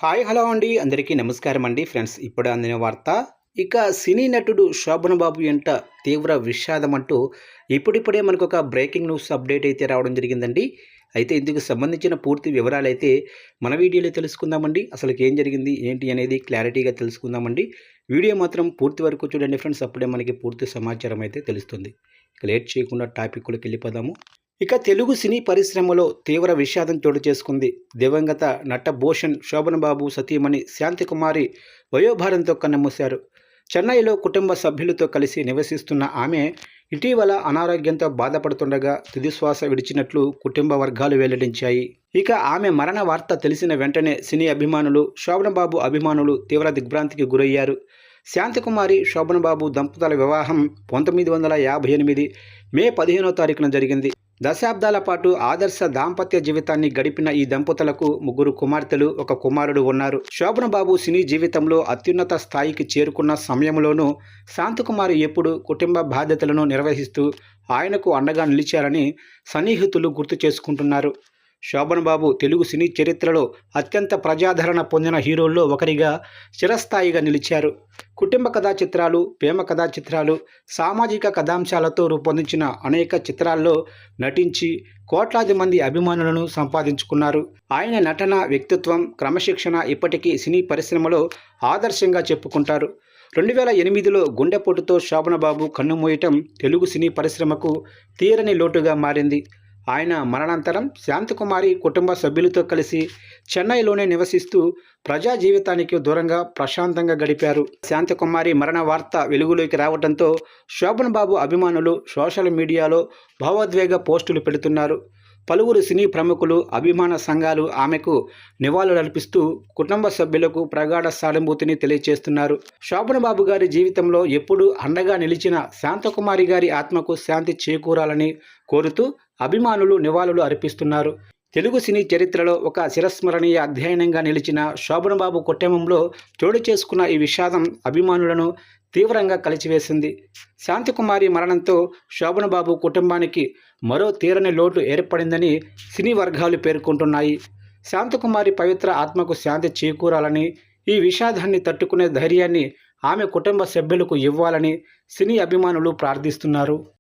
Hi hello అండి అందరికీ నమస్కారం అండి ఫ్రెండ్స్. ఇప్పుడు అందిన వార్త. ఇక సినీ నటుడు శోభన్ బాబు ఎంట తీవ్ర విషాదం అంటూ ఇప్పుడిప్పుడే మనకు ఒక బ్రేకింగ్ న్యూస్ అప్డేట్ అయితే రావడం జరిగిందండి. అయితే ఇందుకు సంబంధించిన పూర్తి వివరాలు అయితే మన వీడియోలో తెలుసుకుందామండి. అసలు ఏం జరిగింది ఏంటి అనేది క్లారిటీగా తెలుసుకుందామండి. వీడియో మాత్రం పూర్తి వరకు చూడండి ఫ్రెండ్స్. అప్పుడే మనకి పూర్తి సమాచారం అయితే తెలుస్తుంది. ఇక లేట్ చేయకుండా టాపిక్లోకి వెళ్ళిపోదాము. ఇక తెలుగు సినీ పరిశ్రమలో తీవ్ర విషాదం చోటు చేసుకుంది. దివంగత నటభూషణ్ శోభన్ బాబు సతీమణి శాంతికుమారి వయోభారంతో కన్నుమూశారు. చెన్నైలో కుటుంబ సభ్యులతో కలిసి నివసిస్తున్న ఆమె ఇటీవల అనారోగ్యంతో బాధపడుతుండగా తుదిశ్వాస విడిచినట్లు కుటుంబ వర్గాలు వెల్లడించాయి. ఇక ఆమె మరణ వార్త తెలిసిన వెంటనే సినీ అభిమానులు, శోభన్ బాబు అభిమానులు తీవ్ర దిగ్భ్రాంతికి గురయ్యారు. శాంతికుమారి శోభన్ బాబు దంపతుల వివాహం 1958 మే 15వ తారీఖున జరిగింది. దశాబ్దాల పాటు ఆదర్శ దాంపత్య జీవితాన్ని గడిపిన ఈ దంపతులకు 3 కుమార్తెలు, 1 కుమారుడు ఉన్నారు. శోభన్ బాబు సినీ జీవితంలో అత్యున్నత స్థాయికి చేరుకున్న సమయంలోనూ శాంతికుమారి ఎప్పుడూ కుటుంబ బాధ్యతలను నిర్వహిస్తూ ఆయనకు అండగా నిలిచారని సన్నిహితులు గుర్తు చేసుకుంటున్నారు. శోభన్ బాబు తెలుగు సినీ చరిత్రలో అత్యంత ప్రజాదరణ పొందిన హీరోల్లో ఒకరిగా చిరస్థాయిగా నిలిచారు. కుటుంబ కథా చిత్రాలు, ప్రేమ కథా చిత్రాలు, సామాజిక కథాంశాలతో రూపొందించిన అనేక చిత్రాల్లో నటించి కోట్లాది మంది అభిమానులను సంపాదించుకున్నారు. ఆయన నటన, వ్యక్తిత్వం, క్రమశిక్షణ ఇప్పటికీ సినీ పరిశ్రమలో ఆదర్శంగా చెప్పుకుంటారు. 2008లో గుండెపోటుతో శోభన్ బాబు కన్నుమూయటం తెలుగు సినీ పరిశ్రమకు తీరని లోటుగా మారింది. ఆయన మరణానంతరం శాంతికుమారి కుటుంబ సభ్యులతో కలిసి చెన్నైలోనే నివసిస్తూ ప్రజా జీవితానికి దూరంగా ప్రశాంతంగా గడిపారు. శాంతికుమారి మరణ వార్త వెలుగులోకి రావడంతో శోభన్ బాబు అభిమానులు సోషల్ మీడియాలో భావోద్వేగ పోస్టులు పెడుతున్నారు. పలువురు సినీ ప్రముఖులు, అభిమాన సంఘాలు ఆమెకు నివాళులర్పిస్తూ కుటుంబ సభ్యులకు ప్రగాఢ సానుభూతిని తెలియజేస్తున్నారు. శోభన్ బాబు గారి జీవితంలో ఎప్పుడూ అండగా నిలిచిన శాంతకుమారి గారి ఆత్మకు శాంతి చేకూరాలని కోరుతూ అభిమానులు నివాళులు అర్పిస్తున్నారు. తెలుగు సినీ చరిత్రలో ఒక చిరస్మరణీయ అధ్యయనంగా నిలిచిన శోభన్ బాబు కుటుంబంలో చోటు చేసుకున్న ఈ విషాదం అభిమానులను తీవ్రంగా కలిచివేసింది. శాంతికుమారి మరణంతో శోభన్ బాబు కుటుంబానికి మరో తీరని లోటు ఏర్పడిందని సినీ వర్గాలు పేర్కొంటున్నాయి. శాంతికుమారి పవిత్ర ఆత్మకు శాంతి చేకూరాలని, ఈ విషాదాన్ని తట్టుకునే ధైర్యాన్ని ఆమె కుటుంబ సభ్యులకు ఇవ్వాలని సినీ అభిమానులు ప్రార్థిస్తున్నారు.